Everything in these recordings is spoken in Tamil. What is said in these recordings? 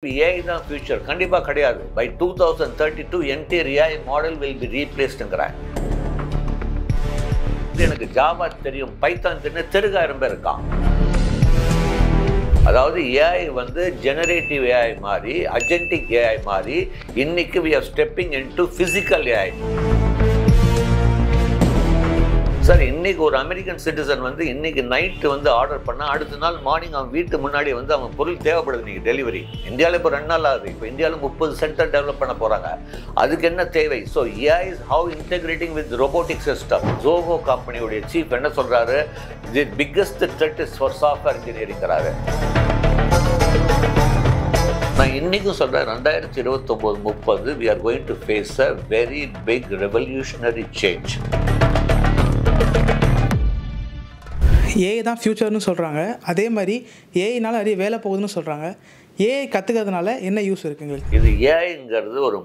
AI தான் ஃபியூச்சர் கண்டிப்பாக கிடையாது. By 2032 entire AI model will be ரீப்ளேஸ்டுங்கிறேன். எனக்கு ஜாவா தெரியும், பைத்தான் தெரியும், தெருகாயிரம் பேர் இருக்கான். அதாவது AI வந்து ஜெனரேட்டிவ் AI மாதிரி, அஜென்டிக் AI மாதிரி, இன்னைக்கு we are stepping into physical AI. Sir, இன்னைக்கு ஒரு அமெரிக்கன் சிட்டிசன் வந்து இன்னைக்கு நைட்டு வந்து ஆர்டர் பண்ணால் அடுத்த நாள் மார்னிங் அவன் வீட்டு முன்னாடி வந்து அவன் பொருள் தேவைப்படுது. நீங்கள் டெலிவரி இந்தியாவில் இப்போ 2 நாள் ஆகுது. இப்போ இந்தியாவில் 30 சென்டர் டெவலப் பண்ண போகிறாங்க. அதுக்கு என்ன தேவை? So AI is how integrating with robotic system. Zoho கம்பெனியுடைய சீஃப் என்ன சொல்கிறாரு? The biggest threat is for software இன்ஜினியரிங்கிறாரு. நான் இன்றைக்கும் சொல்கிறேன், 2029-30 we are going to face a very big revolutionary change. AI தான் ஃப்யூச்சர்னு சொல்கிறாங்க. அதே மாதிரி ஏஐனால் நிறைய வேலை போகுதுன்னு சொல்கிறாங்க. ஏஐ கற்றுக்கிறதுனால என்ன யூஸ் இருக்குங்க? இது ஏஐங்கிறது ஒரு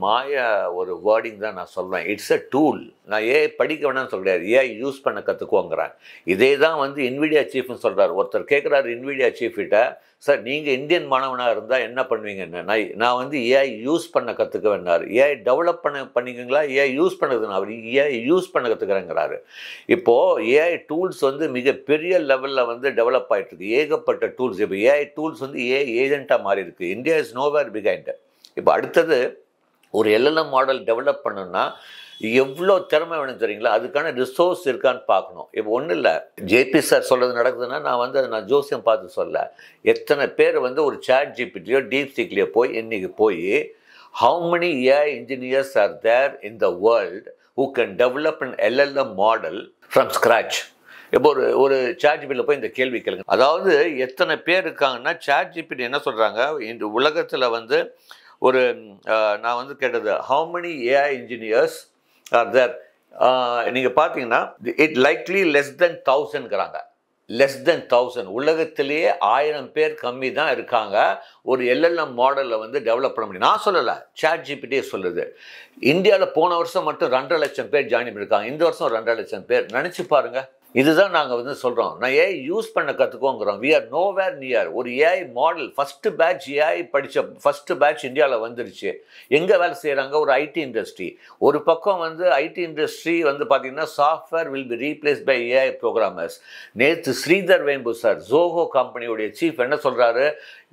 ஒரு வேர்டிங் தான் நான் சொல்வேன். It's a tool. நான் ஏஐ படிக்க வேணாம்னு சொல்கிறாரு, ஏஐ யூஸ் பண்ண கற்றுக்குவோங்கிறேன். இதே தான் வந்து இன்விடியா சீஃப்னு சொல்கிறார். ஒருத்தர் கேட்குறாரு இன்விடியா சீஃப்கிட்ட, சார் நீங்கள் இந்தியன் மாணவனாக இருந்தால் என்ன பண்ணுவீங்கன்னு. நான் வந்து ஏஐ யூஸ் பண்ண கற்றுக்க வேண்டார். ஏஐ டெவலப் பண்ணிக்கிங்களா? ஏஐ யூஸ் பண்ணுறதுன்னு அவர் ஏஐ யூஸ் பண்ண கற்றுக்கிறேங்கிறாரு. இப்போது ஏஐ டூல்ஸ் வந்து மிகப்பெரிய லெவலில் வந்து டெவலப் ஆகிட்டுருக்கு. ஏகப்பட்ட டூல்ஸ். இப்போ ஏஐ டூல்ஸ் வந்து ஏஐ ஏஜென்ட்டாக மாறி இருக்குது. India is nowhere behind. இப்போ அடுத்தது ஒரு எல்எல்எம் மாடல் டெவலப் பண்ணணும்னா எவ்வளோ திறமை வேணும் தெரியுங்களா? அதுக்கான ரிசோர்ஸ் இருக்கான்னு பார்க்கணும். இப்போ ஒன்றும் இல்லை, ஜேபி சார் சொல்கிறது நடக்குதுன்னா நான் ஜோசியம் பார்த்து சொல்ல. எத்தனை பேர் வந்து ஒரு சாட் ஜிபிடியோ டீப்சீக்லேயோ இன்றைக்கி how many AI engineers are there in the world who can develop an LLM model from scratch? இப்போ ஒரு சாட் ஜிபிடியில் இந்த கேள்வி கேளுங்க. அதாவது எத்தனை பேர் இருக்காங்கன்னா, சாட் ஜிபிடி என்ன சொல்கிறாங்க, இந்த உலகத்தில் வந்து நான் வந்து கேட்டது, how many AI engineers are there? நீங்கள் பார்த்தீங்கன்னா it likely less than 1000ங்கிறாங்க. less than 1000. உலகத்திலேயே 1000 பேர் கம்மி தான் இருக்காங்க ஒரு எல்எல்எம் மாடலில் வந்து டெவலப் பண்ண முடியும். நான் சொல்லலை, சாட் ஜிபிடியே சொல்லுது. இந்தியாவில் போன வருஷம் மட்டும் 2.5 லட்சம் பேர் ஜாயின் பண்ணியிருக்காங்க. இந்த வருஷம் 2.5 லட்சம் பேர். நினச்சி பாருங்கள். இதுதான் நாங்கள் வந்து சொல்கிறோம். நான் ஏஐ யூஸ் பண்ண கற்றுக்கோங்கிறோம். We are nowhere near. ஒரு AI model first batch AI படித்த ஃபஸ்ட்டு பேட்ச் இந்தியாவில் வந்துருச்சு. எங்கே வேலை செய்கிறாங்க? ஒரு ஐடி இண்டஸ்ட்ரி. ஒரு பக்கம் வந்து ஐடி இண்டஸ்ட்ரி வந்து பார்த்திங்கன்னா software will be replace by AI programmers. நேற்று ஸ்ரீதர் வேம்பு சார், ஜோகோ கம்பெனியுடைய சீஃப் என்ன சொல்கிறாரு?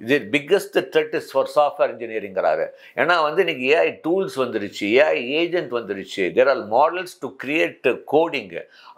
இது biggest threat is for software இன்ஜினியரிங்கிறாரு. ஏன்னா வந்து இன்றைக்கி ஏஐ டூல்ஸ் வந்துருச்சு, ஏஐ ஏஜென்ட் வந்துருச்சு. There are models to create coding.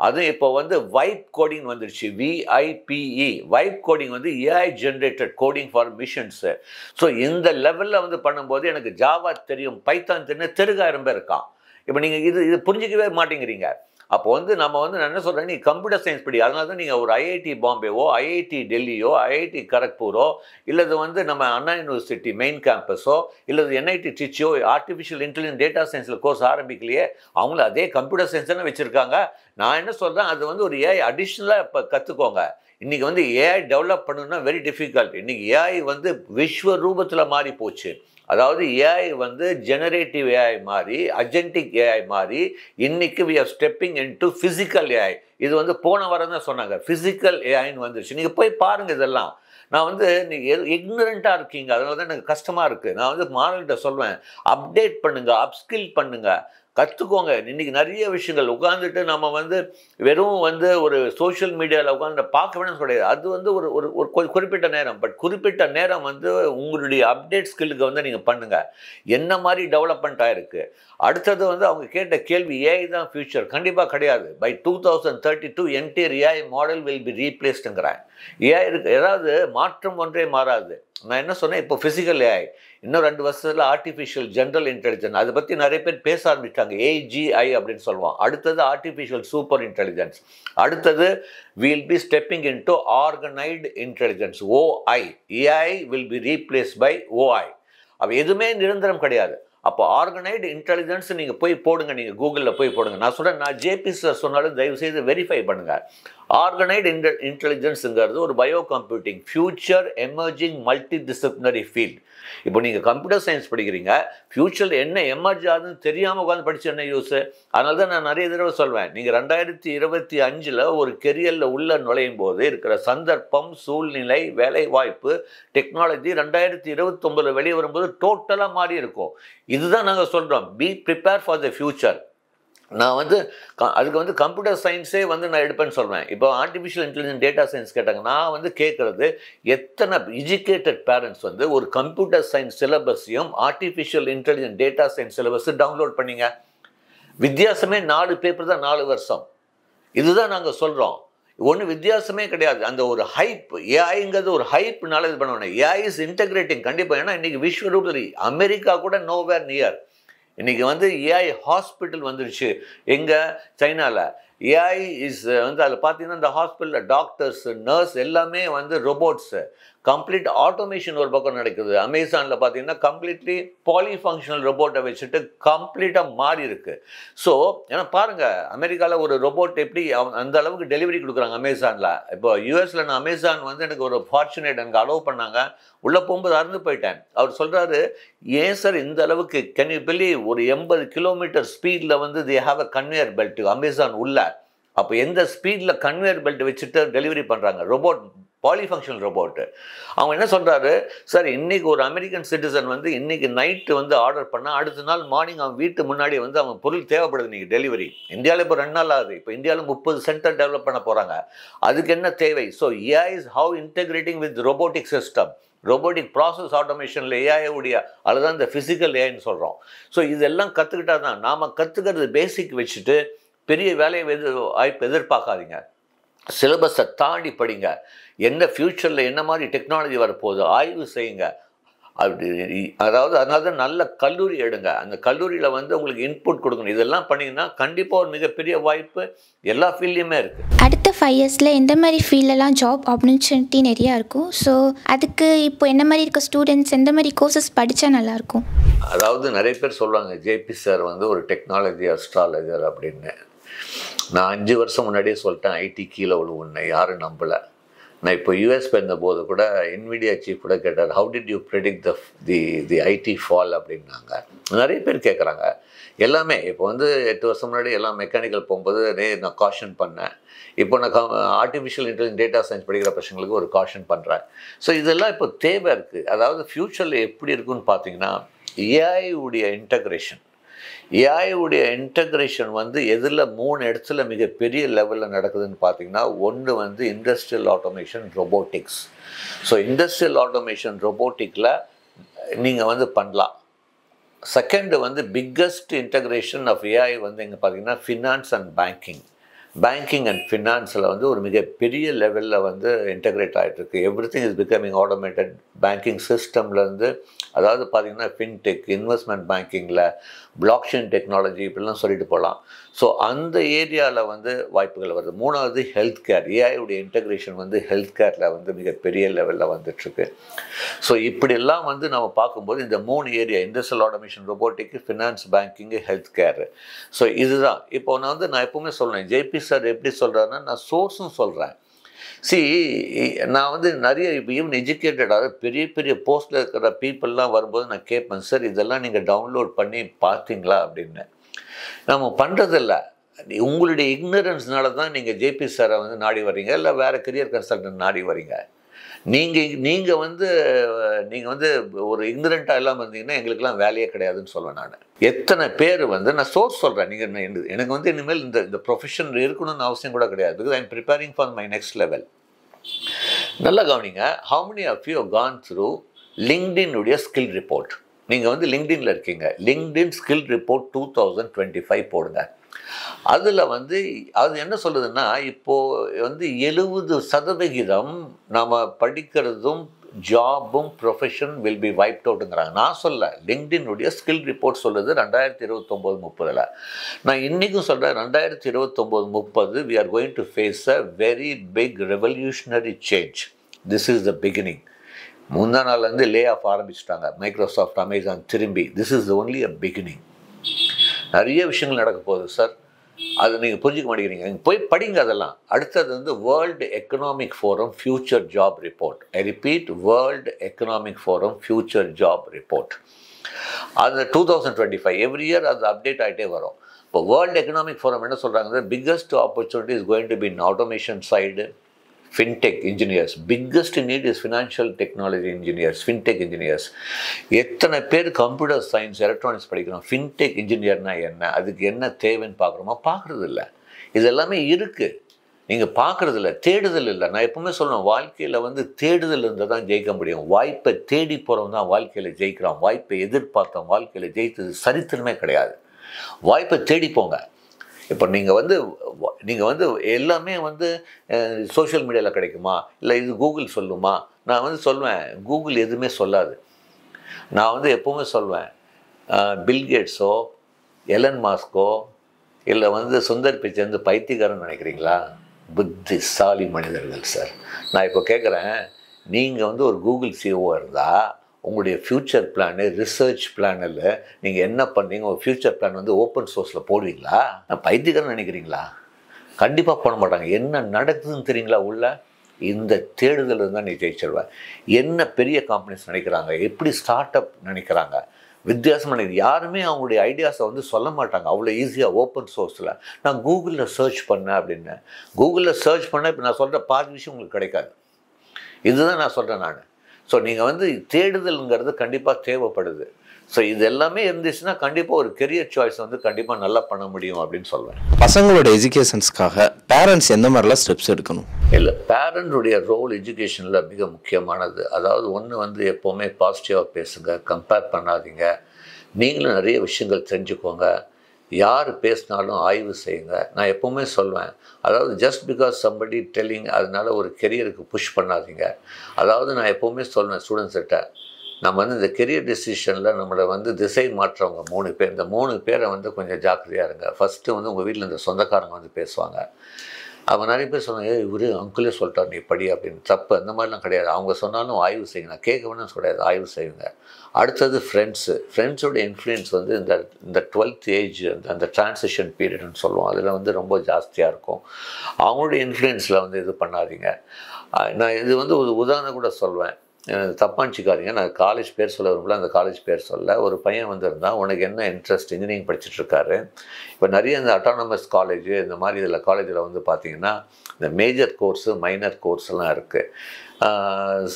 அதுவும் இப்போ வந்து வைப் கோடிங் வந்துருச்சு, VIPE. வைப் கோடிங் வந்து AI generated coding for machines. So இந்த லெவலில் வந்து பண்ணும்போது எனக்கு ஜாவா தெரியும், பைத்தான் தெரியும், தெருகாயிரம் பேர் இருக்கான். இப்போ நீங்கள் இது புரிஞ்சிக்கவே மாட்டேங்கிறீங்க. அப்போ வந்து நம்ம வந்து நான் என்ன சொல்கிறேன், நீ கம்ப்யூட்டர் சயின்ஸ் படி. அதனால தான் நீங்கள் ஒரு ஐஐடி பாம்பேவோ, ஐஐடி டெல்லியோ, ஐஐடி கரக்பூரோ, இல்லது வந்து நம்ம அண்ணா யூனிவர்சிட்டி மெயின் கேம்பஸோ, இல்லது NIT ட்ரிச்சியோ ஆர்டிஃபிஷியல் இன்டெலிஜென்ஸ் டேட்டா சயின்ஸில் கோர்ஸ் ஆரம்பிக்கலையே. அவங்களும் அதே கம்ப்யூட்டர் சயின்ஸ் தானே வச்சுருக்காங்க. நான் என்ன சொல்கிறேன், அது வந்து ஒரு ஏஐ அடிஷ்னலாக இப்போ கற்றுக்கோங்க. இன்றைக்கி வந்து ஏஐ டெவலப் பண்ணணும்னா வெரி டிஃபிகல்ட். இன்றைக்கி ஏஐ வந்து விஸ்வ ரூபத்தில் மாறி போச்சு. அதாவது ஏஐ வந்து ஜெனரேட்டிவ் ஏஐ மாதிரி, அஜென்டிக் ஏஐ மாதிரி, இன்னைக்கு we are stepping into physical AI. இது வந்து போன வாரம் தான் சொன்னாங்க, ஃபிசிக்கல் ஏஐன்னு வந்துருச்சு. நீங்கள் போய் பாருங்கள். இதெல்லாம் நான் வந்து நீங்கள் இக்னரண்ட்டாக இருக்கீங்க, அதனால தான் எனக்கு கஷ்டமாக இருக்குது. நான் வந்து மாணவர்கிட்ட சொல்வேன், அப்டேட் பண்ணுங்கள், அப்ஸ்கில் பண்ணுங்கள், கற்றுக்கோங்க. இன்றைக்கி நிறைய விஷயங்கள் உட்காந்துட்டு நம்ம வந்து வெறும் வந்து ஒரு சோஷியல் மீடியாவில் உட்காந்து பார்க்க வேணும்னு சொல்லிடுது. அது வந்து ஒரு குறிப்பிட்ட நேரம். பட் குறிப்பிட்ட நேரம் வந்து உங்களுடைய அப்டேட் ஸ்கில்லுக்கு வந்து நீங்கள் பண்ணுங்கள். என்ன மாதிரி டெவலப்மெண்ட் ஆகிருக்கு. அடுத்தது வந்து அவங்க கேட்ட கேள்வி, ஏஐ தான் ஃபியூச்சர் கண்டிப்பாக கிடையாது. By 2032 entire AI model will be ரீப்ளேஸ்டுங்கிறேன். ஏஐ ஏதாவது மாற்றம் ஒன்றே மாறாது. நான் என்ன சொன்னேன், இப்போ ஃபிசிக்கல் ஏஐ, இன்னும் 2 வருஷத்தில் ஆர்டிஃபிஷியல் ஜென்ரல் இன்டெலிஜென்ஸ், அதை பற்றி நிறைய பேர் பேச ஆரம்பிச்சிட்டாங்க. AGI அப்படின்னு சொல்லுவோம். அடுத்தது ஆர்டிஃபிஷியல் சூப்பர் இன்டெலிஜென்ஸ். அடுத்தது will be stepping into organised intelligence, OI. AI will be replace by OI. அப்போ எதுவுமே நிரந்தரம் கிடையாது. அப்போ ஆர்கனைஸ்டு இன்டெலிஜென்ஸ் நீங்கள் போடுங்க, நீங்கள் கூகுளில் போடுங்க. நான் சொல்கிறேன், நான் ஜேபி சார் சொன்னாலும் தயவுசெய்து வெரிஃபை பண்ணுங்கள். ஆர்கனைட் இன்டெலிஜென்ஸுங்கிறது ஒரு bio computing future emerging multi disciplinary field. இப்போ நீங்கள் கம்ப்யூட்டர் சயின்ஸ் படிக்கிறீங்க, ஃபியூச்சரில் என்ன எமர்ஜ் ஆகுதுன்னு தெரியாமல் உட்காந்து படிச்சு என்ன யூஸு? அதனால தான் நான் நிறைய தடவை சொல்வேன், நீங்கள் 2025 ஒரு கெரியரில் உள்ள நுழையும் போது இருக்கிற சந்தர்ப்பம், சூழ்நிலை, வேலை வாய்ப்பு, டெக்னாலஜி 2029 வெளியே வரும்போது டோட்டலாக மாறி இருக்கும். இதுதான் நாங்கள் சொல்கிறோம், B prepare for the future. நான் வந்து அதுக்கு வந்து கம்ப்யூட்டர் சயின்ஸே வந்து நான் எடுப்பேன்னு சொல்வேன். இப்போ ஆர்டிஃபிஷியல் இன்டெலிஜென்ஸ் டேட்டா சயின்ஸ் கேட்டாங்க, நான் வந்து கேட்குறது எத்தனை எஜுகேட்டட் பேரண்ட்ஸ் வந்து ஒரு கம்ப்யூட்டர் சயின்ஸ் சிலபஸையும் ஆர்டிஃபிஷியல் இன்டெலிஜென்ஸ் டேட்டா சயின்ஸ் சிலபஸும் டவுன்லோட் பண்ணிங்க. வித்தியாசமே 4 பேப்பர் தான், 4 வருஷம். இதுதான் நாங்கள் சொல்கிறோம். ஒன்றும் வித்தியாசமே கிடையாது. அந்த ஒரு ஹைப், ஏஐங்கிறது ஒரு ஹைப்னால இது பண்ணுவேன். ஏஐ இஸ் இன்டெகிரேட்டிங் கண்டிப்பாக. ஏன்னா இன்றைக்கி விஸ்வரூபத்தில் அமெரிக்கா கூட நோவேர் நியர். இன்றைக்கி வந்து ஏஐ ஹாஸ்பிட்டல் வந்துடுச்சு. எங்கே? சைனாவில். ஏஐ இஸ் வந்து அதில் பார்த்தீங்கன்னா இந்த ஹாஸ்பிட்டலில் டாக்டர்ஸ், நர்ஸ் எல்லாமே வந்து ரொபோட்ஸு. கம்ப்ளீட் ஆட்டோமேஷன் ஒரு பக்கம் நடக்குது. அமேசானில் பார்த்தீங்கன்னா கம்ப்ளீட்லி பாலிஃபங்க்ஷனல் ரொபோட்டை வச்சுட்டு கம்ப்ளீட்டாக மாறி இருக்குது. ஸோ ஏன்னா பாருங்கள், அமெரிக்காவில் ஒரு ரொபோட் எப்படி அந்த அளவுக்கு டெலிவரி கொடுக்குறாங்க அமேசானில். இப்போ யூஎஸில் நான் அமேசான் வந்து எனக்கு ஒரு ஃபார்ச்சுனேட் எனக்கு அலோவ் பண்ணாங்க. உள்ளே போகும்போது அறந்து போயிட்டேன். அவர் சொல்கிறாரு, ஏன் சார் இந்த அளவுக்கு கேன் யூ பிலீவ் ஒரு 80 கிலோமீட்டர் ஸ்பீடில் வந்து they have a conveyor belt Amazon உள்ள. அப்போ எந்த ஸ்பீடில் கன்வேயர் பெல்ட் வச்சுட்டு டெலிவரி பண்ணுறாங்க ரோபோட், பாலிஃபங்க்ஷனல் ரோபோட்டு. அவங்க என்ன சொல்கிறாரு, சார் இன்றைக்கி ஒரு அமெரிக்கன் சிட்டிசன் வந்து இன்றைக்கி நைட்டு வந்து ஆர்டர் பண்ணால் அடுத்த நாள் மார்னிங் அவன் வீட்டு முன்னாடி வந்து அவன் பொருள் தேவைப்படுது இன்றைக்கி டெலிவரி. இந்தியாவில் இப்போ 2 நாள் ஆகுது. இப்போ இந்தியாவில் 30 சென்டர் டெவலப் பண்ண போகிறாங்க. அதுக்கு என்ன தேவை? So AI is how integrating with robotic system. Robotic process ஆட்டோமேஷனில் ஏஐவுடைய அதுதான் இந்த ஃபிசிக்கல் ஏஐன்னு சொல்கிறோம். ஸோ இதெல்லாம் கற்றுக்கிட்டா தான். நாம் கற்றுக்கிறது பேசிக் வச்சுட்டு பெரிய வேலையை வாய்ப்பு எதிர்பார்க்காதீங்க. சிலபஸை தாண்டி படிங்க. என்ன ஃப்யூச்சரில் என்ன மாதிரி டெக்னாலஜி வரப்போகுது ஆய்வு செய்யுங்க. அப்படி அதாவது அதனால தான் நல்ல கல்லூரி எடுங்க. அந்த கல்லூரியில் வந்து உங்களுக்கு இன்புட் கொடுக்கணும். இதெல்லாம் பண்ணிங்கன்னா கண்டிப்பாக ஒரு மிகப்பெரிய வாய்ப்பு எல்லா ஃபீல்ட்லேயுமே இருக்குது. அடுத்த 5 இயர்ஸில் எந்த மாதிரி ஃபீல்டெல்லாம் ஜாப் ஆப்பர்ச்சுனிட்டி நிறையா இருக்கும்? ஸோ அதுக்கு இப்போ என்ன மாதிரி இருக்க ஸ்டூடெண்ட்ஸ் எந்த மாதிரி கோர்சஸ் படித்தா நல்லாயிருக்கும்? அதாவது நிறைய பேர் சொல்லுவாங்க, ஜேபி சார் வந்து ஒரு டெக்னாலஜி அஸ்ட்ராலஜர் அப்படின்னு. நான் 5 வருஷம் முன்னாடியே சொல்லிட்டேன், ஐடி கீழே விழுவுன்னு யாரும் நம்பலை. நான் இப்போ யூஎஸ் போயிருந்தபோது கூட இன்விடியா சீஃப் கூட கேட்டார், how did you predict the IT fall அப்படின்னாங்க. நிறைய பேர் கேட்குறாங்க. எல்லாமே இப்போ வந்து 8 வருஷம் முன்னாடி எல்லாம் மெக்கானிக்கல் போகும்போது நான் காஷன் பண்ணேன். இப்போ நான் ஆர்டிஃபிஷியல் இன்டெலிஜென்ஸ் டேட்டா சயின்ஸ் படிக்கிற பசங்களுக்கு ஒரு காஷன் பண்ணுறேன். ஸோ இதெல்லாம் இப்போ தேவை இருக்குது. அதாவது ஃப்யூச்சரில் எப்படி இருக்குன்னு பார்த்தீங்கன்னா, ஏஐவுடைய இன்டகிரேஷன் வந்து எதில் 3 இடத்துல மிகப்பெரிய லெவலில் நடக்குதுன்னு பார்த்தீங்கன்னா, ஒன்று வந்து industrial automation, robotics. So industrial automation ரொபோட்டிக்கில் நீங்கள் வந்து பண்ணலாம். செகண்டு வந்து பிக்கஸ்ட் இன்டகிரேஷன் ஆஃப் ஏஐ வந்து எங்கே பார்த்தீங்கன்னா ஃபினான்ஸ் அண்ட் பேங்கிங் அண்ட் ஃபினான்ஸில் வந்து ஒரு மிகப்பெரிய லெவலில் வந்து இன்டகிரேட் ஆகிட்டுருக்கு. Everything is becoming automated. Banking சிஸ்டம்லேருந்து அதாவது பார்த்திங்கன்னா ஃபின்டெக், இன்வெஸ்ட்மெண்ட் பேங்கிங்கில், பிளாக்செயின் டெக்னாலஜி இப்படிலாம் சொல்லிட்டு போகலாம். ஸோ அந்த ஏரியாவில் வந்து வாய்ப்புகள் வருது. 3வது ஹெல்த் கேர். ஏஐயுடைய இன்டகிரேஷன் வந்து ஹெல்த் கேரில் வந்து மிகப்பெரிய லெவலில் வந்துட்டுருக்கு. ஸோ இப்படியெல்லாம் வந்து நம்ம பார்க்கும்போது இந்த 3 area, industrial automation, robotic, finance, banking, health care. So இதுதான். இப்போ நான் எப்போவுமே சொல்கிறேன், ஜேபி சார் எப்படி சொல்கிறாருன்னா, நான் சோர்ஸும் சொல்கிறேன். நான் வந்து நிறைய இப்போ ஈவன் எஜுகேட்டடாக பெரிய பெரிய போஸ்ட்டில் இருக்கிற பீப்புளெலாம் வரும்போது நான் கேட்பேன், சார் இதெல்லாம் நீங்கள் டவுன்லோட் பண்ணி பார்த்தீங்களா அப்படின்னு. நம்ம பண்ணுறதில்ல. உங்களுடைய இக்னரன்ஸ்னால தான் நீங்கள் ஜேபி சாரை வந்து நாடி வரீங்க, இல்லை வேறு கரியர் கன்சல்டன்ட் நாடி வரீங்க. நீங்கள் வந்து ஒரு இக்னரண்ட்டாக இல்லாமல் இருந்தீங்கன்னா எங்களுக்கெல்லாம் வேலையே கிடையாதுன்னு சொல்லுவேன் நான். எத்தனை பேர் வந்து நான் சோர்ஸ் சொல்கிறேன். நீங்கள் எனக்கு வந்து இனிமேல் இந்த ப்ரொஃபஷன் இருக்கணும்னு அவசியம் கூட கிடையாது. Because I am preparing for my next level. நல்லா கவனிங்க. How many of you gone through LinkedIn உடைய ஸ்கில் ரிப்போர்ட்? நீங்கள் வந்து லிங்க்டின்ல இருக்கீங்க, லிங்க்டின் ஸ்கில் ரிப்போர்ட் 2025 போடுங்க. அதில் வந்து அது என்ன சொல்லுதுன்னா, இப்போது வந்து 70% நம்ம படிக்கிறதும் ஜாபும் ப்ரொஃபஷன் வில் பி வைப்ட் அவுட்டுங்கிறாங்க. நான் சொல்ல, லிங்க்டினுடைய ஸ்கில் ரிப்போர்ட் சொல்லுது 2029-30. நான் இன்றைக்கும் சொல்கிறேன், 2029-30 we are going to face a very big revolutionary change. This is the beginning. முந்தா நாள்லேருந்து லே ஆஃப் ஆரம்பிச்சிட்டாங்க மைக்ரோசாஃப்ட், அமேசான் திரும்பி. This is only a beginning. நிறைய விஷயங்கள் நடக்க போகுது சார். அது நீங்கள் புரிஞ்சிக்க மாட்டேங்கிறீங்க. நீங்கள் போய் படிங்க அதெல்லாம். அடுத்தது வந்து world economic forum future job report. I repeat, world economic forum future job report. அது 2025 எவ்ரி இயர் அது அப்டேட் ஆகிட்டே வரும். இப்போ வேர்ல்டு எக்கனாமிக் ஃபோரம் என்ன சொல்கிறாங்க, biggest opportunity is going to be in automation side, fintech engineers. Biggest need is financial technology engineers, fintech engineers. எத்தனை பேர் கம்ப்யூட்டர் சயின்ஸ் எலக்ட்ரானிக்ஸ் படிக்கிறோம், ஃபின்டெக் இன்ஜினியர்னா என்ன, அதுக்கு என்ன தேவைன்னு பார்க்குறோமா? பார்க்குறது இல்லை. இது எல்லாமே இருக்குது, நீங்கள் பார்க்குறது இல்லை, தேடுதல் இல்லை. நான் எப்பவுமே சொல்லுவேன், வாழ்க்கையில் வந்து தேடுதல் இருந்தால் தான் ஜெயிக்க முடியும். வாய்ப்பை தேடி போகிறவன் தான் வாழ்க்கையில் ஜெயிக்கிறான். வாய்ப்பை எதிர்பார்த்தவன் வாழ்க்கையில் ஜெயித்தது சரித்திரமே கிடையாது. வாய்ப்பை தேடி போங்க. இப்போ நீங்கள் வந்து எல்லாமே வந்து சோஷியல் மீடியாவில் கிடைக்குமா, இல்லை இது கூகுள் சொல்லுமா? நான் வந்து சொல்லுவேன், கூகுள் எதுவுமே சொல்லாது. நான் வந்து எப்போவுமே சொல்வேன், பில்கேட்ஸோ எலன் மாஸ்கோ இல்லை வந்து சுந்தர் பிச்சை வந்து பைத்தியக்காரன்னு நினைக்கிறீங்களா? புத்திசாலி மனிதர்கள் சார். நான் இப்போ கேட்குறேன், நீங்கள் வந்து ஒரு கூகுள் சிஓ இருந்தால் உங்களுடைய ஃப்யூச்சர் பிளானு, ரிசர்ச் பிளானில் நீங்கள் என்ன பண்ணுறீங்க? உங்கள் ஃப்யூச்சர் பிளான் வந்து ஓப்பன் சோர்ஸில் போடுவீங்களா? நான் பைத்தியக்காரன்னு நினைக்கிறீங்களா? கண்டிப்பாக போட மாட்டாங்க. என்ன நடக்குதுன்னு தெரியுங்களா? உள்ள இந்த தேடுதல் இருந்தால் நீ ஜெயிச்சிருவேன். என்ன பெரிய கம்பெனிஸ் நினைக்கிறாங்க, எப்படி ஸ்டார்ட் அப் நினைக்கிறாங்க, வித்தியாசமான யாருமே அவங்களுடைய ஐடியாஸை வந்து சொல்ல மாட்டாங்க அவ்வளோ ஈஸியாக ஓப்பன் சோர்ஸில். நான் கூகுளில் சர்ச் பண்ணேன் அப்படின்னு, கூகுளில் சர்ச் பண்ணேன். இப்போ நான் சொல்கிற பாதி விஷயம் உங்களுக்கு கிடைக்காது. இதுதான் நான் சொல்கிறேன் நான். ஸோ நீங்கள் வந்து தேடுதல்ங்கிறது கண்டிப்பாக தேவைப்படுது. ஸோ இது எல்லாமே இருந்துச்சுன்னா கண்டிப்பாக ஒரு கெரியர் சாய்ஸ் வந்து கண்டிப்பாக நல்லா பண்ண முடியும் அப்படின்னு சொல்வேன். பசங்களோட எஜுகேஷன்ஸ்க்காக பேரண்ட்ஸ் எந்த மாதிரிலாம் ஸ்டெப்ஸ் எடுக்கணும்? இல்லை, பேரண்ட்டுடைய ரோல் எஜுகேஷனில் மிக முக்கியமானது. அதாவது ஒன்று வந்து எப்போவுமே பாசிட்டிவாக பேசுங்க, கம்பேர் பண்ணாதீங்க, நீங்களும் நிறைய விஷயங்கள் தெரிஞ்சுக்கோங்க, யார் பேசினாலும் ஆய்வு செய்யுங்க. நான் எப்போவுமே சொல்வேன், அதாவது ஜஸ்ட் பிகாஸ் சம்படி டெல்லிங் அதனால் ஒரு கெரியருக்கு புஷ் பண்ணாதீங்க. அதாவது நான் எப்போவுமே சொல்வேன் ஸ்டூடெண்ட்ஸ்கிட்ட, நம்ம வந்து இந்த கெரியர் டெசிஷனில் நம்மளை வந்து திசை மாற்றவங்க 3 பேர். இந்த 3 பேரை வந்து கொஞ்சம் ஜாக்கிரதையாக இருங்க. ஃபஸ்ட்டு வந்து உங்கள் வீட்டில் இந்த சொந்தக்காரங்க வந்து பேசுவாங்க. அவங்க நிறைய பேர் சொன்னாங்க, இவர் அங்கிளே சொல்லிட்டார் நீ படி அப்படின்னு. தப்பு, அந்த மாதிரிலாம் கிடையாது. அவங்க சொன்னாலும் ஆய்வு செய்யுங்க. நான் கேட்க வேணும்னு கிடையாது, ஆய்வு செய்யுங்க. அடுத்தது ஃப்ரெண்ட்ஸோட இன்ஃப்ளூயன்ஸ் வந்து இந்த 12th ஏஜ் அந்த டிரான்சிஷன் பீரியட்னு சொல்லுவோம், அதில் வந்து ரொம்ப ஜாஸ்தியாக இருக்கும். அவங்களுடைய இன்ஃப்ளூயன்ஸில் வந்து இது பண்ணாதீங்க. நான் இது வந்து ஒரு உதாரணம் கூட சொல்வேன், தப்பாஞ்சிக்காதீங்க. நான் காலேஜ் பேர் சொல்ல விரும்பல, அந்த காலேஜ் பேர் சொல்ல. ஒரு பையன் வந்திருந்தான், உனக்கு என்ன இன்ட்ரெஸ்ட், இன்ஜினியரிங் படிச்சுட்ருக்காரு. இப்போ நிறைய இந்த அட்டானமஸ் காலேஜ் இந்த மாதிரி இதில் காலேஜில் வந்து பார்த்திங்கன்னா இந்த மேஜர் கோர்ஸு மைனர் கோர்ஸ்லாம் இருக்குது.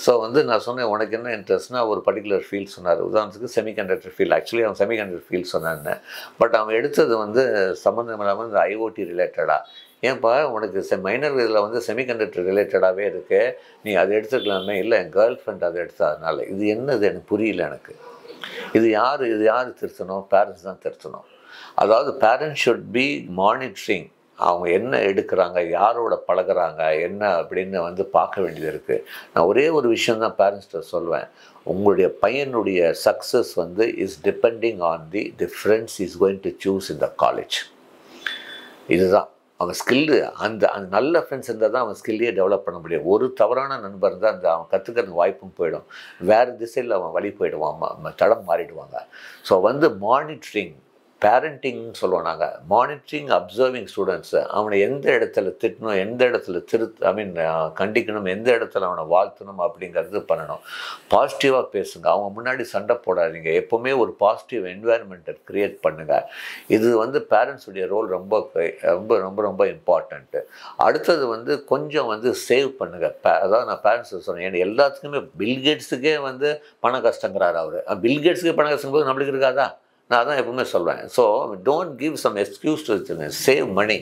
ஸோ வந்து நான் சொன்னேன், உனக்கு என்ன இன்ட்ரெஸ்ட்னா ஒரு பர்டிகுலர் ஃபீல்ட் சொன்னார். உதாரணத்துக்கு செமிகண்டக்டர் ஃபீல்ட். ஆக்சுவலி அவன் செமிகண்டக்டர் ஃபீல்ட் சொன்னான்னு, பட் அவன் எடுத்தது வந்து சம்மந்தம் இல்லாமல் இந்த ஐஓடி ரிலேட்டடாக. ஏன்ப்பா உனக்கு மைனர் இதில் வந்து செமிகண்டக்டர் ரிலேட்டடாகவே இருக்குது, நீ அதை எடுத்துக்கலாமே. இல்லை, என் கேர்ள் ஃப்ரெண்ட் அதை எடுத்ததுனால. இது என்னது எனக்கு புரியல எனக்கு. இது யார் திருத்தணும்? பேரண்ட்ஸ் தான் திருத்தணும். அதாவது பேரண்ட்ஸ் ஷுட் பி மானிட்டரிங். அவங்க என்ன எடுக்கிறாங்க, யாரோட பழகுறாங்க, என்ன அப்படின்னு வந்து பார்க்க வேண்டியது இருக்குது. நான் ஒரே ஒரு விஷயந்தான் பேரண்ட்ஸ்கிட்ட சொல்வேன், உங்களுடைய பையனுடைய சக்ஸஸ் வந்து is depending on the friends is going to choose in the college. இதுதான் அவன் ஸ்கில்லு. அந்த நல்ல ஃப்ரெண்ட்ஸ் இருந்தால் தான் அவன் ஸ்கில்லையே டெவலப் பண்ண முடியும். ஒரு தவறான நண்பர் இருந்தால் அவன் கற்றுக்கிறதுக்கு வாய்ப்பும் போயிடும், வேறு திசையில் அவன் வழி போயிடுவான், தடம் மாறிடுவாங்க. ஸோ வந்து மானிட்டரிங், பேரண்டிங்னு சொல்லுவோம் நாங்கள். Monitoring, observing students. அவனை எந்த இடத்துல திட்டணும், எந்த இடத்துல கண்டிக்கணும், எந்த இடத்துல அவனை வாழ்த்தணும் அப்படிங்கிறது பண்ணணும். பாசிட்டிவாக பேசுங்க, அவங்க முன்னாடி சண்டை போடாதீங்க. எப்போவுமே ஒரு பாசிட்டிவ் என்வாயர்மெண்ட்டை க்ரியேட் பண்ணுங்கள். இது வந்து பேரண்ட்ஸுடைய ரோல் ரொம்ப ரொம்ப ரொம்ப ரொம்ப இம்பார்ட்டண்ட்டு. அடுத்தது வந்து கொஞ்சம் வந்து சேவ் பண்ணுங்கள். அதாவது நான் பேரண்ட்ஸை சொன்னேன், ஏன்னா எல்லாத்துக்குமே பில்கேட்ஸுக்கே வந்து பண கஷ்டங்கிறார் அவர். பில்கேட்ஸுக்கே பண கஷ்டம் போது நம்மளுக்கு இருக்காதா? நான் அதான் எப்பவுமே சொல்வேன். So don't give some excuse to save money.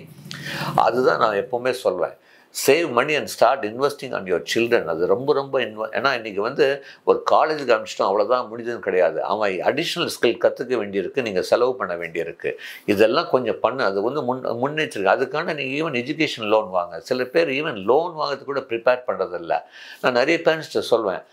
அதுதான் நான் எப்போவுமே சொல்வேன். Save money and start investing on your children. அது ரொம்ப ரொம்ப ஏன்னா இன்றைக்கி வந்து ஒரு காலேஜுக்கு அனுப்பிச்சிட்டோம் அவ்வளோதான் முடிஞ்சதுன்னு கிடையாது. அவன் அடிஷ்னல் ஸ்கில் கற்றுக்க வேண்டியிருக்கு, நீங்கள் செலவு பண்ண வேண்டியிருக்கு. இதெல்லாம் கொஞ்சம் பண்ணு. அது வந்து முன்னெச்சரிக்கை. அதுக்கான நீங்கள் ஈவன் எஜுகேஷன் லோன் வாங்க. சில பேர் ஈவன் லோன் வாங்கிறது கூட ப்ரிப்பேர் பண்ணுறதில்ல. நான் நிறைய பேரண்ட்ஸ்கிட்ட சொல்வேன்,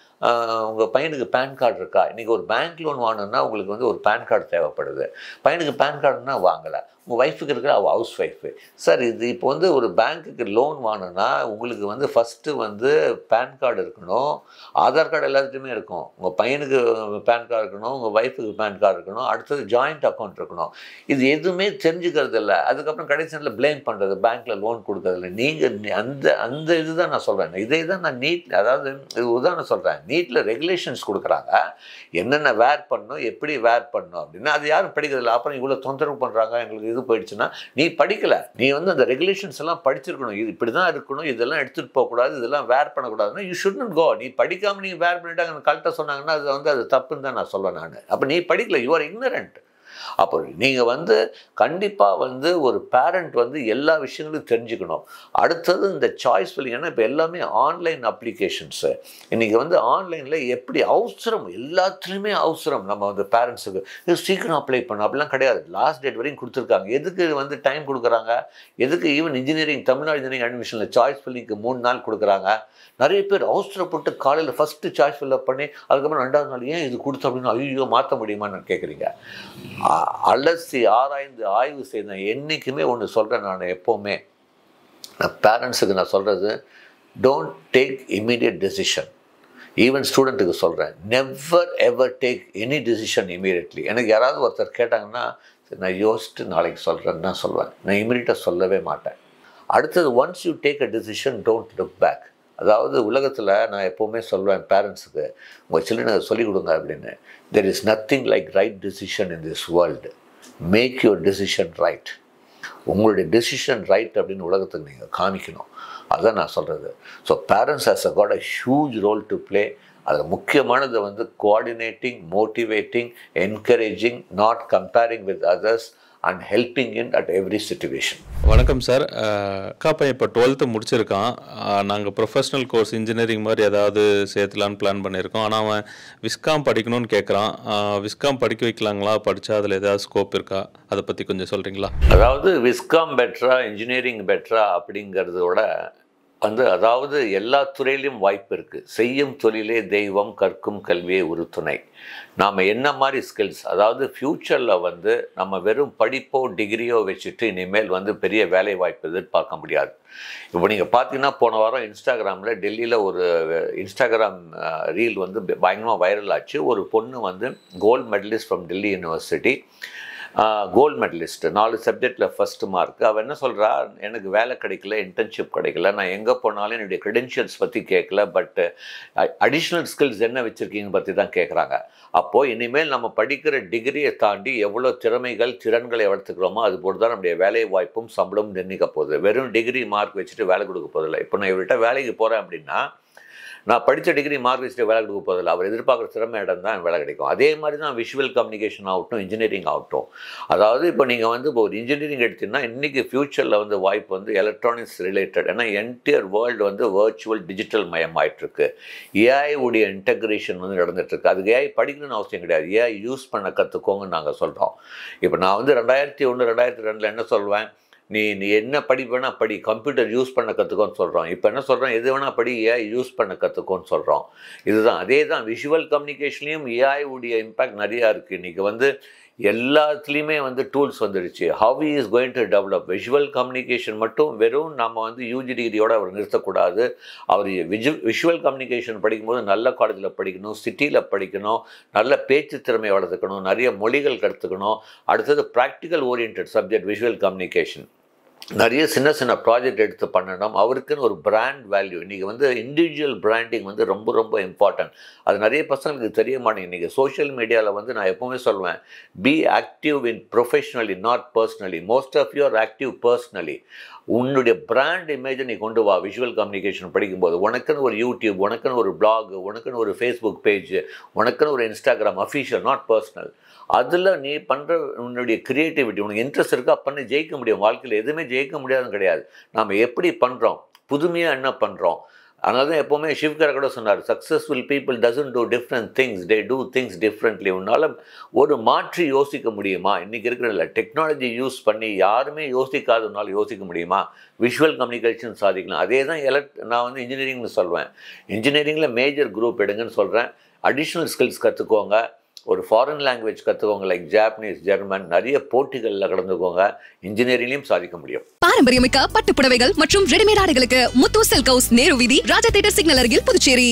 உங்கள் பையனுக்கு பேன் கார்டு இருக்கா? இன்றைக்கி ஒரு பேங்க் லோன் வாங்கணுன்னா உங்களுக்கு வந்து ஒரு பேன் கார்டு தேவைப்படுது. பையனுக்கு பேன் கார்டுன்னா வாங்கலை. உங்கள் ஒய்ஃபுக்கு இருக்கிற அவள் ஹவுஸ் ஒய்ஃபு. சார் இது இப்போ வந்து ஒரு பேங்க்குக்கு லோன் வாங்கினா உங்களுக்கு வந்து ஃபஸ்ட்டு வந்து பேன் கார்டு இருக்கணும், ஆதார் கார்டு எல்லாத்துலேயுமே இருக்கும். உங்கள் பையனுக்கு பேன் கார்டு இருக்கணும், உங்கள் ஒய்ஃபுக்கு பேன் கார்டு இருக்கணும், அடுத்தது ஜாயிண்ட் அக்கௌண்ட் இருக்கணும். இது எதுவுமே தெரிஞ்சுக்கிறது இல்லை. அதுக்கப்புறம் கடைசி நேரத்தில் ப்ளேம் பண்ணுறது பேங்க்கில் லோன் கொடுக்கறதில்ல. நீங்கள் அந்த இது தான் நான் சொல்கிறேன். இதே தான் நான் அதாவது இது உதாரணம் சொல்கிறேன். நீட்டில் ரெகுலேஷன்ஸ் கொடுக்குறாங்க, என்னென்ன வேர் பண்ணணும், எப்படி வேர் பண்ணணும் அப்படின்னா அது யாரும் படிக்கிறதில்ல. அப்புறம் இவ்வளோ தொந்தரவு பண்ணுறாங்க, எங்களுக்கு இது போயிடுச்சுன்னா நீ படிக்கலை. நீ வந்து அந்த ரெகுலேஷன்ஸ் எல்லாம் படிச்சிருக்கணும். இது இப்படி தான் இருக்கணும், இதெல்லாம் எடுத்துகிட்டு போகக்கூடாது, இதெல்லாம் வேர் பண்ணக்கூடாதுன்னா யூ ஷுட்ன்ட் கோ. நீ படிக்காமல் நீ வேர் பண்ணிட்டாங்க கரெக்டாக சொன்னாங்கன்னா அது வந்து அது தப்புன்னு தான் நான் சொல்லுவேன் நான். அப்போ நீ படிக்கல, யூ ஆர் இக்னரண்ட். அப்போ நீங்கள் வந்து கண்டிப்பாக வந்து ஒரு பேரண்ட் வந்து எல்லா விஷயங்களும் தெரிஞ்சுக்கணும். அடுத்தது இந்த சாய்ஸ் ஃபில்லிங். ஏன்னா இப்போ எல்லாமே ஆன்லைன் அப்ளிகேஷன்ஸு. இன்றைக்கி வந்து ஆன்லைனில் எப்படி அவசரம், எல்லாத்துலேயுமே அவசரம். நம்ம வந்து பேரண்ட்ஸுக்கு இது சீக்கிரம் அப்ளை பண்ணணும் அப்படிலாம் கிடையாது. லாஸ்ட் டேட் வரைக்கும் கொடுத்துருக்காங்க. எதுக்கு வந்து டைம் கொடுக்குறாங்க? எதுக்கு ஈவன் இன்ஜினியரிங், தமிழ்நாடு இன்ஜினியரிங் அட்மிஷனில் சாய்ஸ் ஃபில்லிங்க்கு 3 நாள் கொடுக்குறாங்க. நிறைய பேர் அவசரப்பட்டு காலையில் ஃபஸ்ட்டு சாய்ஸ் ஃபில்லப் பண்ணி அதுக்கப்புறம் 2வது நாள் ஏன் இது கொடுத்தோம் அப்படின்னு ஐயோ மாற்ற முடியுமான்னு கேட்குறீங்க. அலசி ஆராய்ந்து ஆய்வு செய்த என்றைக்குமே ஒன்று சொல்கிறேன் நான் எப்போவுமே பேரண்ட்ஸுக்கு நான் சொல்கிறது, don't take immediate decision. Even ஸ்டூடெண்ட்டுக்கு சொல்கிறேன், never ever take any decision immediately. எனக்கு யாராவது ஒருத்தர் கேட்டாங்கன்னா நான் யோசிச்சுட்டு நாளைக்கு சொல்கிறேன்னு தான் சொல்வேன். நான் இமீடியட்டாக சொல்லவே மாட்டேன். அடுத்தது once you take a decision don't look back. அதாவது உலகத்தில் நான் எப்போவுமே சொல்வேன் பேரண்ட்ஸுக்கு, உங்கள் சில்ட்ரனுக்கு சொல்லிக் கொடுங்க அப்படின்னு, there is nothing like right decision in this world. Make your decision right. உங்களுடைய டெசிஷன் ரைட் அப்படின்னு உலகத்துக்கு நீங்கள் காமிக்கணும். அதுதான் நான் சொல்கிறது. So parents has a got a huge role to play. அதில் முக்கியமானது வந்து coordinating, motivating, encouraging, not comparing with others and helping in at every situation. வணக்கம் சார். அக்கா பையன் இப்போ 12th முடிச்சிருக்கான். நாங்கள் ப்ரொஃபஷ்னல் கோர்ஸ் இன்ஜினியரிங் மாதிரி ஏதாவது சேர்த்துலான்னு பிளான் பண்ணியிருக்கோம். ஆனால் அவன் விஸ்காம் படிக்கணும்னு கேட்குறான். விஸ்காம் படிக்க வைக்கலாங்களா? படித்தா அதில் ஏதாவது ஸ்கோப் இருக்கா? அதை பற்றி கொஞ்சம் சொல்கிறீங்களா? அதாவது விஸ்காம் பெட்ரா, இன்ஜினியரிங் பெட்ரா அப்படிங்கிறதோட வந்து அதாவது எல்லா துறையிலையும் வாய்ப்பு இருக்குது. செய்யும் தொழிலே தெய்வம், கற்கும் கல்வியே ஒரு துணை. நாம் என்ன மாதிரி ஸ்கில்ஸ், அதாவது ஃப்யூச்சரில் வந்து நம்ம வெறும் படிப்போ டிகிரியோ வச்சுட்டு இனிமேல் வந்து பெரிய வேலை வாய்ப்பு எதிர்பார்க்க முடியாது. இப்போ நீங்கள் பார்த்தீங்கன்னா போன வாரம் இன்ஸ்டாகிராமில் டெல்லியில் ஒரு இன்ஸ்டாகிராம் ரீல் வந்து பயங்கரமாக வைரல் ஆச்சு. ஒரு பொண்ணு வந்து gold medallist from Delhi university, gold medallist, 4 சப்ஜெக்டில் ஃபஸ்ட்டு மார்க். அவள் என்ன சொல்கிறா, எனக்கு வேலை கிடைக்கல, இன்டர்ன்ஷிப் கிடைக்கல, நான் எங்கே போனாலும் என்னுடைய க்ரெடென்ஷியல்ஸ் பற்றி கேட்கல, பட் அடிஷ்னல் ஸ்கில்ஸ் என்ன வச்சுருக்கீங்கன்னு பற்றி தான் கேட்குறாங்க. அப்போது இனிமேல் நம்ம படிக்கிற டிகிரியை தாண்டி எவ்வளோ திறமைகள், திறன்களை வளர்த்துக்கிறோமோ அது போட்டு தான் நம்முடைய வேலை வாய்ப்பும் சம்பளமும் நிர்ணயிக்க போகுது. வெறும் டிகிரி மார்க் வச்சுட்டு வேலை கொடுக்க போதில்லை. இப்போ நான் இவர்கிட்ட வேலைக்கு போகிறேன் அப்படின்னா நான் படித்த டிகிரி மார்க் வச்சுட்டு வேலை கொடுக்க போதில்லை. அவர் எதிர்பார்க்குற திறமை இடம் தான் வேலை கிடைக்கும். அதே மாதிரி தான் விஷுவல் கம்யூனிகேஷன் ஆகட்டும், இன்ஜினியரிங் ஆகட்டும். அதாவது இப்போ நீங்கள் வந்து இப்போ ஒரு இன்ஜினியரிங் எடுத்திங்கன்னா இன்றைக்கி ஃப்யூச்சரில் வந்து வாய்ப்பு வந்து எலக்ட்ரானிக்ஸ் ரிலேட்டட். ஏன்னா என்டையர் வேர்ல்டு வந்து வர்ச்சுவல் டிஜிட்டல் மயமாயிட்டிருக்கு. ஏஐ உடைய இன்டெக்ரேஷன் வந்து நடந்துகிட்ருக்கு. அதுக்கு ஏஐ படிக்கணும்னு அவசியம் கிடையாது, ஏஐ யூஸ் பண்ண கற்றுக்கோங்கன்னு நாங்கள் சொல்கிறோம். இப்போ நான் வந்து 2001, 2002 என்ன சொல்வேன், நீ என்ன படிப்பேனா படி, கம்ப்யூட்டர் யூஸ் பண்ண கற்றுக்கோன்னு சொல்கிறோம். இப்போ என்ன சொல்கிறோம், எது வேணால் படி, ஏஐ யூஸ் பண்ண கற்றுக்கோன்னு சொல்கிறோம். இதுதான் அதே தான் விஷுவல் கம்யூனிகேஷன்லேயும் ஏஐ உடைய இம்பேக்ட் நிறையா இருக்குது. இன்றைக்கி வந்து எல்லாத்துலேயுமே வந்து டூல்ஸ் வந்துடுச்சு. Have he is going to develop visual communication மட்டும் வெறும் நம்ம வந்து யூஜி டிகிரியோடு அவர் நிறுத்தக்கூடாது. அவர் விஷுவல் கம்யூனிகேஷன் படிக்கும்போது நல்ல காலேஜில் படிக்கணும், சிட்டியில் படிக்கணும், நல்ல பேச்சு திறமையை வளர்த்துக்கணும், நிறைய மொழிகள் கற்றுக்கணும். அடுத்தது practical orient subject visual communication. நிறைய சின்ன சின்ன ப்ராஜெக்ட் எடுத்து பண்ணணும். அவருக்குன்னு ஒரு பிராண்ட் வேல்யூ. இன்றைக்கி வந்து இண்டிவிஜுவல் பிராண்டிங் வந்து ரொம்ப ரொம்ப இம்பார்ட்டன்ட். அது நிறைய பசங்களுக்கு தெரிய மாட்டேங்குது. இன்றைக்கி சோஷியல் மீடியாவில் வந்து நான் எப்போவுமே சொல்லுவேன், be active in professionally not personally. Most of you are active personally. உன்னுடைய பிராண்ட் இமேஜை நீ கொண்டு வா. விஷுவல் கம்யூனிகேஷன் படிக்கும்போது உனக்குன்னு ஒரு யூடியூப், உனக்குன்னு ஒரு பிளாக், உனக்குன்னு ஒரு ஃபேஸ்புக் பேஜ், உனக்குன்னு ஒரு இன்ஸ்டாகிராம் அஃபிஷியல், நாட் பர்சனல். அதில் நீ பண்ணுற உன்னுடைய க்ரியேட்டிவிட்டி, உனக்கு இன்ட்ரெஸ்ட் இருக்கா பண்ணி ஜெயிக்க முடியும். வாழ்க்கையில் எதுவுமே ஜெயிக்க முடியாதுன்னு கிடையாது. நாம் எப்படி பண்ணுறோம், புதுமையாக என்ன பண்ணுறோம், அதனால தான் எப்போவுமே சிவ்கர் கூட சொன்னார், successful people doesn't two different things, they do things differently. உன்னால் ஒரு மாற்றி யோசிக்க முடியுமா? இன்றைக்கி இருக்கிற டெக்னாலஜி யூஸ் பண்ணி யாருமே யோசிக்காதனால யோசிக்க முடியுமா? விஷுவல் கம்யூனிகேஷன் சாதிக்கலாம். அதே தான் நான் வந்து இன்ஜினியரிங்னு சொல்வேன். இன்ஜினியரிங்கில் மேஜர் குரூப் எடுங்கன்னு சொல்கிறேன். அடிஷ்னல் ஸ்கில்ஸ் கற்றுக்கோங்க. ஒரு ஃபாரின் லாங்குவேஜ் கற்றுக்கோங்க, லைக் ஜாப்பனீஸ், ஜெர்மன். நிறைய போட்டிகளில் கலந்துக்கோங்க. இன்ஜினியரிங்லையும் சாதிக்க முடியும். பாரம்பரியமிக்க பட்டு புடவைகள் மற்றும் ரெடிமேட் ஆடைகளுக்கு முத்து சில்க் ஹவுஸ், நேரு வீதி, ராஜா தியேட்டர் சிக்னல் அருகில், புதுச்சேரி.